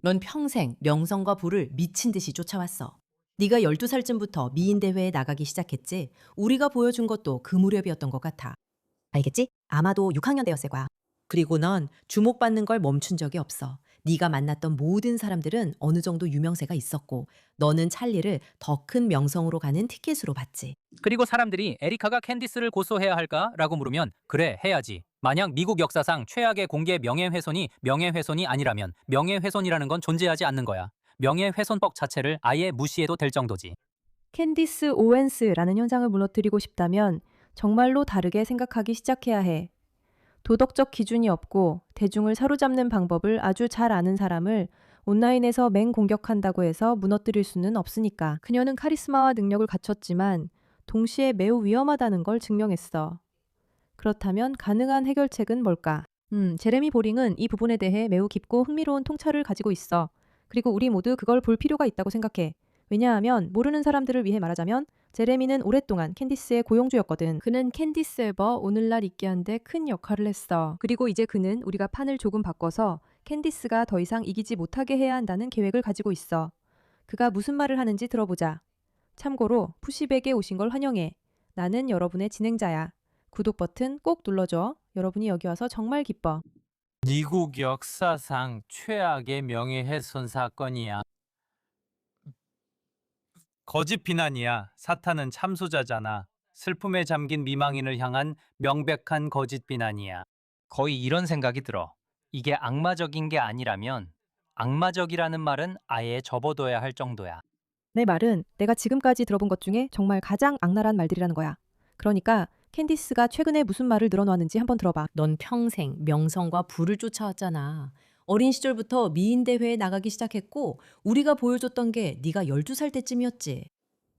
넌 평생 명성과 부를 미친 듯이 쫓아왔어. 네가 12살쯤부터 미인 대회에 나가기 시작했지. 우리가 보여준 것도 그 무렵이었던 것 같아. 알겠지? 아마도 6학년 때였을 거야. 그리고 넌 주목받는 걸 멈춘 적이 없어. 네가 만났던 모든 사람들은 어느 정도 유명세가 있었고, 너는 찰리를 더 큰 명성으로 가는 티켓으로 봤지. 그리고 사람들이 에리카가 캔디스를 고소해야 할까라고 물으면 그래 해야지. 만약 미국 역사상 최악의 공개 명예훼손이 명예훼손이 아니라면 명예훼손이라는 건 존재하지 않는 거야. 명예훼손법 자체를 아예 무시해도 될 정도지. 캔디스 오웬스라는 현상을 무너뜨리고 싶다면 정말로 다르게 생각하기 시작해야 해. 도덕적 기준이 없고 대중을 사로잡는 방법을 아주 잘 아는 사람을 온라인에서 맹공격한다고 해서 무너뜨릴 수는 없으니까. 그녀는 카리스마와 능력을 갖췄지만 동시에 매우 위험하다는 걸 증명했어. 그렇다면 가능한 해결책은 뭘까? 제레미 보링은 이 부분에 대해 매우 깊고 흥미로운 통찰을 가지고 있어. 그리고 우리 모두 그걸 볼 필요가 있다고 생각해. 왜냐하면 모르는 사람들을 위해 말하자면 제레미는 오랫동안 캔디스의 고용주였거든. 그는 캔디스 에버 오늘날 있게 한데 큰 역할을 했어. 그리고 이제 그는 우리가 판을 조금 바꿔서 캔디스가 더 이상 이기지 못하게 해야 한다는 계획을 가지고 있어. 그가 무슨 말을 하는지 들어보자. 참고로 푸시백에 오신 걸 환영해. 나는 여러분의 진행자야. 구독 버튼 꼭 눌러줘. 여러분이 여기 와서 정말 기뻐. 미국 역사상 최악의 명예훼손 사건이야. 거짓 비난이야. 사탄은 참소자잖아. 슬픔에 잠긴 미망인을 향한 명백한 거짓 비난이야. 거의 이런 생각이 들어. 이게 악마적인 게 아니라면 악마적이라는 말은 아예 접어둬야 할 정도야. 내 말은 내가 지금까지 들어본 것 중에 정말 가장 악랄한 말들이라는 거야. 그러니까 캔디스가 최근에 무슨 말을 늘어놓았는지 한번 들어봐. 넌 평생 명성과 부를 쫓아왔잖아. 어린 시절부터 미인 대회에 나가기 시작했고, 우리가 보여줬던 게 네가 12살 때쯤이었지.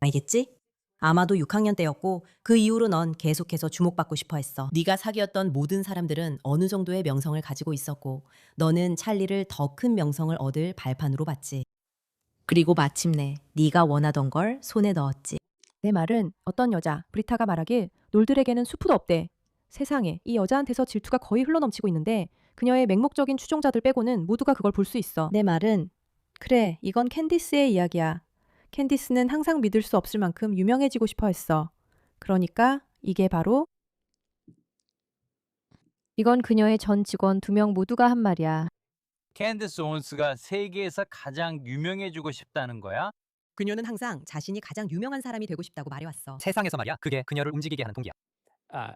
알겠지? 아마도 6학년 때였고, 그 이후로 넌 계속해서 주목받고 싶어 했어. 네가 사귀었던 모든 사람들은 어느 정도의 명성을 가지고 있었고, 너는 찰리를 더 큰 명성을 얻을 발판으로 봤지. 그리고 마침내 네가 원하던 걸 손에 넣었지. 내 말은 어떤 여자, 브리타가 말하길 놀들에게는 수프도 없대. 세상에 이 여자한테서 질투가 거의 흘러넘치고 있는데 그녀의 맹목적인 추종자들 빼고는 모두가 그걸 볼 수 있어. 내 말은 그래, 이건 캔디스의 이야기야. 캔디스는 항상 믿을 수 없을 만큼 유명해지고 싶어 했어. 그러니까 이게 바로 이건 그녀의 전 직원 2명 모두가 한 말이야. 캔디스 온스가 세계에서 가장 유명해지고 싶다는 거야? 그녀는 항상 자신이 가장 유명한 사람이 되고 싶다고 말해왔어. 세상에서 말이야. 그게 그녀를 움직이게 하는 동기야. 아,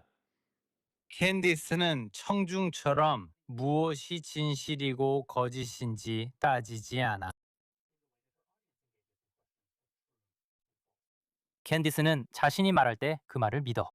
캔디스는 청중처럼 무엇이 진실이고 거짓인지 따지지 않아. 캔디스는 자신이 말할 때 그 말을 믿어.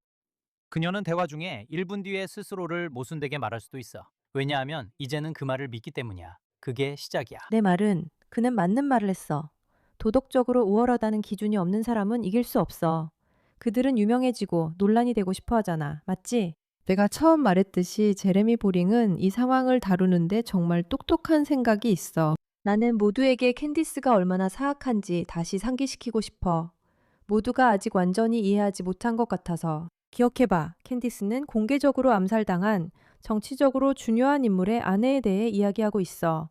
그녀는 대화 중에 1분 뒤에 스스로를 모순되게 말할 수도 있어. 왜냐하면 이제는 그 말을 믿기 때문이야. 그게 시작이야. 내 말은 그는 맞는 말을 했어. 도덕적으로 우월하다는 기준이 없는 사람은 이길 수 없어. 그들은 유명해지고 논란이 되고 싶어 하잖아. 맞지? 내가 처음 말했듯이 제레미 보링은 이 상황을 다루는데 정말 똑똑한 생각이 있어. 나는 모두에게 캔디스가 얼마나 사악한지 다시 상기시키고 싶어. 모두가 아직 완전히 이해하지 못한 것 같아서. 기억해봐. 캔디스는 공개적으로 암살당한 정치적으로 중요한 인물의 아내에 대해 이야기하고 있어.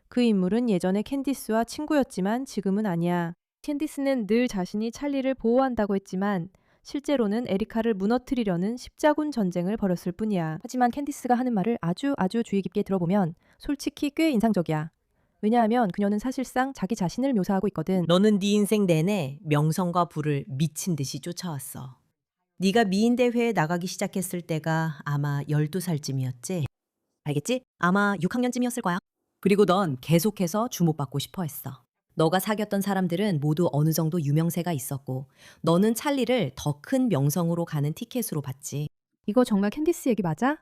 그 인물은 예전에 캔디스와 친구였지만 지금은 아니야. 캔디스는 늘 자신이 찰리를 보호한다고 했지만 실제로는 에리카를 무너뜨리려는 십자군 전쟁을 벌였을 뿐이야. 하지만 캔디스가 하는 말을 아주 주의 깊게 들어보면 솔직히 꽤 인상적이야. 왜냐하면 그녀는 사실상 자기 자신을 묘사하고 있거든. 너는 네 인생 내내 명성과 부를 미친 듯이 쫓아왔어. 네가 미인 대회에 나가기 시작했을 때가 아마 12살쯤이었지. 알겠지? 아마 6학년쯤이었을 거야. 그리고 넌 계속해서 주목받고 싶어 했어. 너가 사귀었던 사람들은 모두 어느 정도 유명세가 있었고, 너는 찰리를 더 큰 명성으로 가는 티켓으로 봤지. 이거 정말 캔디스 얘기 맞아?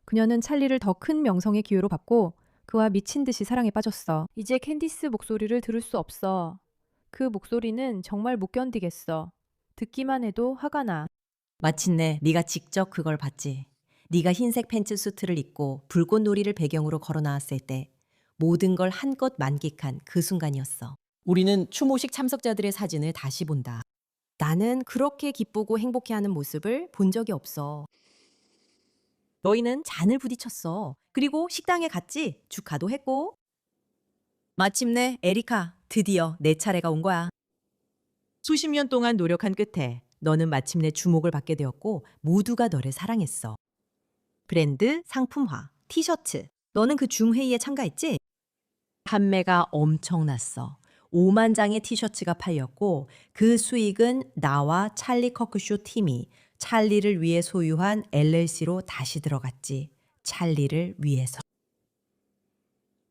그녀는 찰리를 더 큰 명성의 기회로 받고 그와 미친 듯이 사랑에 빠졌어. 이제 캔디스 목소리를 들을 수 없어. 그 목소리는 정말 못 견디겠어. 듣기만 해도 화가 나. 마침내 네가 직접 그걸 봤지. 네가 흰색 팬츠 수트를 입고 불꽃놀이를 배경으로 걸어 나왔을 때 모든 걸 한껏 만끽한 그 순간이었어. 우리는 추모식 참석자들의 사진을 다시 본다. 나는 그렇게 기쁘고 행복해하는 모습을 본 적이 없어. 너희는 잔을 부딪혔어. 그리고 식당에 갔지? 축하도 했고. 마침내 에리카, 드디어 내 차례가 온 거야. 수십 년 동안 노력한 끝에 너는 마침내 주목을 받게 되었고 모두가 너를 사랑했어. 브랜드, 상품화, 티셔츠. 너는 그 줌회의에 참가했지? 판매가 엄청났어. 5만 장의 티셔츠가 팔렸고 그 수익은 나와 찰리 커크쇼 팀이 찰리를 위해 소유한 LLC로 다시 들어갔지. 찰리를 위해서.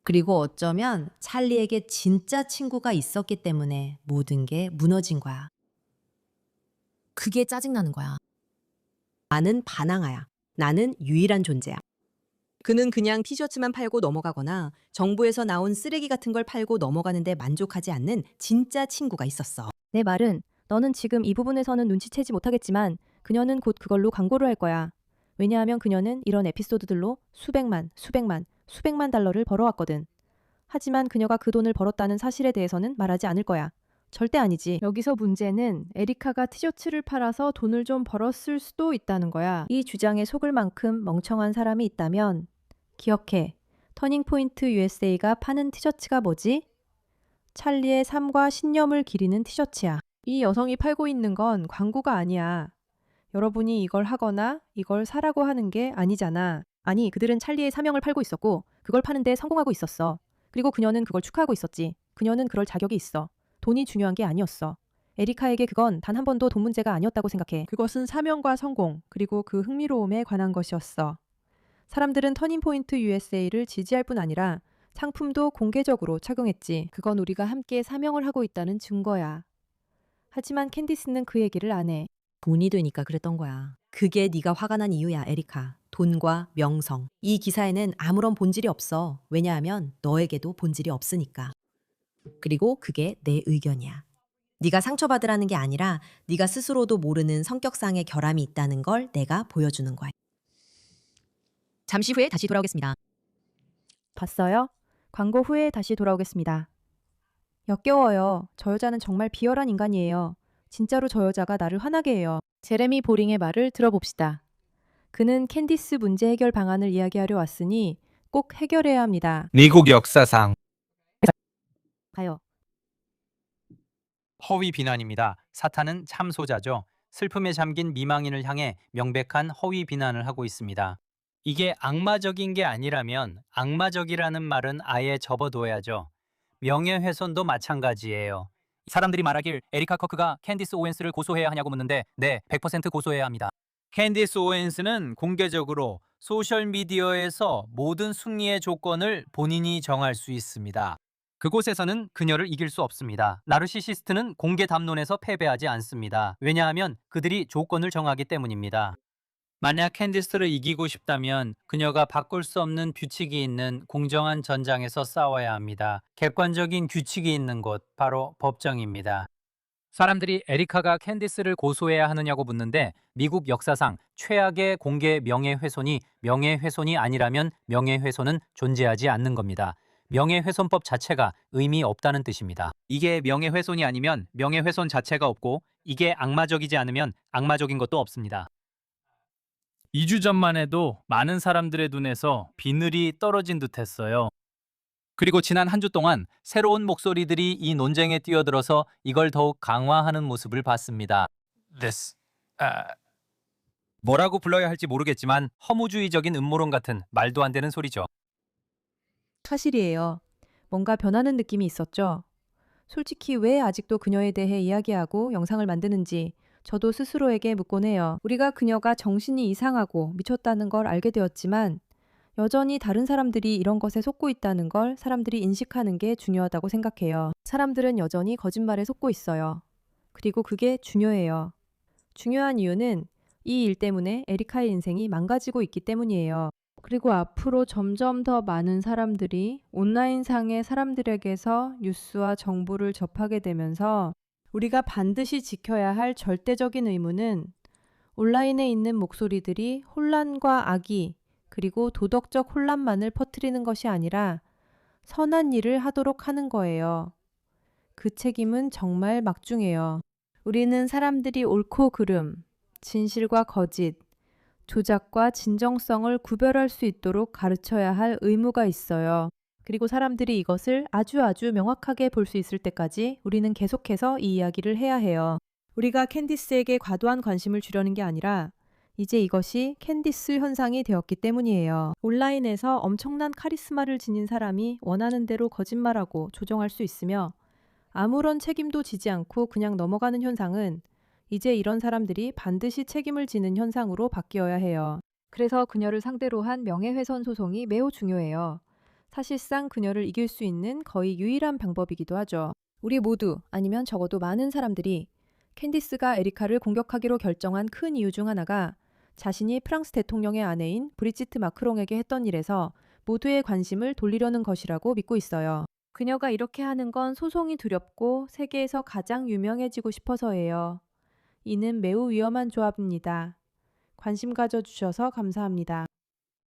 그리고 어쩌면 찰리에게 진짜 친구가 있었기 때문에 모든 게 무너진 거야. 그게 짜증나는 거야. 나는 바나나야. 나는 유일한 존재야. 그는 그냥 티셔츠만 팔고 넘어가거나 정부에서 나온 쓰레기 같은 걸 팔고 넘어가는데 만족하지 않는 진짜 친구가 있었어. 내 말은 너는 지금 이 부분에서는 눈치채지 못하겠지만 그녀는 곧 그걸로 광고를 할 거야. 왜냐하면 그녀는 이런 에피소드들로 수백만 달러를 벌어왔거든. 하지만 그녀가 그 돈을 벌었다는 사실에 대해서는 말하지 않을 거야. 절대 아니지. 여기서 문제는 에리카가 티셔츠를 팔아서 돈을 좀 벌었을 수도 있다는 거야. 이 주장에 속을 만큼 멍청한 사람이 있다면 기억해. 터닝포인트 USA가 파는 티셔츠가 뭐지? 찰리의 삶과 신념을 기리는 티셔츠야. 이 여성이 팔고 있는 건 광고가 아니야. 여러분이 이걸 하거나 이걸 사라고 하는 게 아니잖아. 아니, 그들은 찰리의 사명을 팔고 있었고 그걸 파는데 성공하고 있었어. 그리고 그녀는 그걸 축하하고 있었지. 그녀는 그럴 자격이 있어. 돈이 중요한 게 아니었어. 에리카에게 그건 단 한 번도 돈 문제가 아니었다고 생각해. 그것은 사명과 성공, 그리고 그 흥미로움에 관한 것이었어. 사람들은 터닝포인트 USA를 지지할 뿐 아니라 상품도 공개적으로 착용했지. 그건 우리가 함께 사명을 하고 있다는 증거야. 하지만 캔디스는 그 얘기를 안 해. 돈이 되니까 그랬던 거야. 그게 네가 화가 난 이유야, 에리카. 돈과 명성. 이 기사에는 아무런 본질이 없어. 왜냐하면 너에게도 본질이 없으니까. 그리고 그게 내 의견이야. 네가 상처받으라는 게 아니라 네가 스스로도 모르는 성격상의 결함이 있다는 걸 내가 보여주는 거야. 잠시 후에 다시 돌아오겠습니다. 봤어요? 광고 후에 다시 돌아오겠습니다. 역겨워요. 저 여자는 정말 비열한 인간이에요. 진짜로 저 여자가 나를 화나게 해요. 제레미 보링의 말을 들어봅시다. 그는 캔디스 문제 해결 방안을 이야기하려 왔으니 꼭 해결해야 합니다. 미국 역사상 가요. 허위 비난입니다. 사탄은 참소자죠. 슬픔에 잠긴 미망인을 향해 명백한 허위 비난을 하고 있습니다. 이게 악마적인 게 아니라면 악마적이라는 말은 아예 접어둬야죠. 명예훼손도 마찬가지예요. 사람들이 말하길 에리카 커크가 캔디스 오웬스를 고소해야 하냐고 묻는데 네, 100% 고소해야 합니다. 캔디스 오웬스는 공개적으로 소셜미디어에서 모든 승리의 조건을 본인이 정할 수 있습니다. 그곳에서는 그녀를 이길 수 없습니다. 나르시시스트는 공개 담론에서 패배하지 않습니다. 왜냐하면 그들이 조건을 정하기 때문입니다. 만약 캔디스를 이기고 싶다면 그녀가 바꿀 수 없는 규칙이 있는 공정한 전장에서 싸워야 합니다. 객관적인 규칙이 있는 곳, 바로 법정입니다. 사람들이 에리카가 캔디스를 고소해야 하느냐고 묻는데 미국 역사상 최악의 공개 명예훼손이 아니라면 명예훼손은 존재하지 않는 겁니다. 명예훼손법 자체가 의미 없다는 뜻입니다. 이게 명예훼손이 아니면 명예훼손 자체가 없고 이게 악마적이지 않으면 악마적인 것도 없습니다. 2주 전만 해도 많은 사람들의 눈에서 비늘이 떨어진 듯했어요. 그리고 지난 한 주 동안 새로운 목소리들이 이 논쟁에 뛰어들어서 이걸 더욱 강화하는 모습을 봤습니다. 뭐라고 불러야 할지 모르겠지만 허무주의적인 음모론 같은 말도 안 되는 소리죠. 사실이에요. 뭔가 변하는 느낌이 있었죠. 솔직히 왜 아직도 그녀에 대해 이야기하고 영상을 만드는지 저도 스스로에게 묻곤 해요. 우리가 그녀가 정신이 이상하고 미쳤다는 걸 알게 되었지만 여전히 다른 사람들이 이런 것에 속고 있다는 걸 사람들이 인식하는 게 중요하다고 생각해요. 사람들은 여전히 거짓말에 속고 있어요. 그리고 그게 중요해요. 중요한 이유는 이 일 때문에 에리카의 인생이 망가지고 있기 때문이에요. 그리고 앞으로 점점 더 많은 사람들이 온라인상의 사람들에게서 뉴스와 정보를 접하게 되면서 우리가 반드시 지켜야 할 절대적인 의무는 온라인에 있는 목소리들이 혼란과 악의 그리고 도덕적 혼란만을 퍼뜨리는 것이 아니라 선한 일을 하도록 하는 거예요. 그 책임은 정말 막중해요. 우리는 사람들이 옳고 그름, 진실과 거짓, 조작과 진정성을 구별할 수 있도록 가르쳐야 할 의무가 있어요. 그리고 사람들이 이것을 아주 명확하게 볼 수 있을 때까지 우리는 계속해서 이 이야기를 해야 해요. 우리가 캔디스에게 과도한 관심을 주려는 게 아니라 이제 이것이 캔디스 현상이 되었기 때문이에요. 온라인에서 엄청난 카리스마를 지닌 사람이 원하는 대로 거짓말하고 조정할 수 있으며 아무런 책임도 지지 않고 그냥 넘어가는 현상은 이제 이런 사람들이 반드시 책임을 지는 현상으로 바뀌어야 해요. 그래서 그녀를 상대로 한 명예훼손 소송이 매우 중요해요. 사실상 그녀를 이길 수 있는 거의 유일한 방법이기도 하죠. 우리 모두 아니면 적어도 많은 사람들이 캔디스가 에리카를 공격하기로 결정한 큰 이유 중 하나가 자신이 프랑스 대통령의 아내인 브리지트 마크롱에게 했던 일에서 모두의 관심을 돌리려는 것이라고 믿고 있어요. 그녀가 이렇게 하는 건 소송이 두렵고 세계에서 가장 유명해지고 싶어서예요. 이는 매우 위험한 조합입니다. 관심 가져주셔서 감사합니다.